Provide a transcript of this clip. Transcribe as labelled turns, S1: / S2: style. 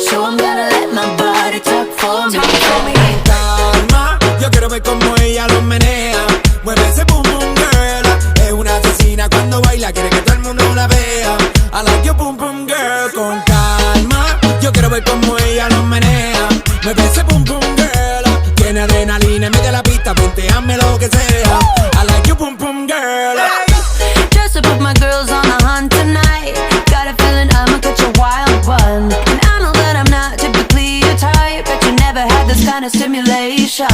S1: So I'm gonna let my body talk for me.
S2: Calma, yo quiero ver cómo ella lo menea. Mueve ese boom boom girl. Es una asesina cuando baila, quiere que todo el mundo la vea. I like your boom boom girl. Con calma, yo quiero ver cómo ella lo menea. Mueve ese boom boom girl. Tiene adrenalina, mete la pista, punteame lo que sea. I like your boom boom girl.
S1: Just to put my girls on a hunt tonight. Got a feeling I'ma catch a wild one. And I know that I'm not typically your type, but you never had this kind of stimulation.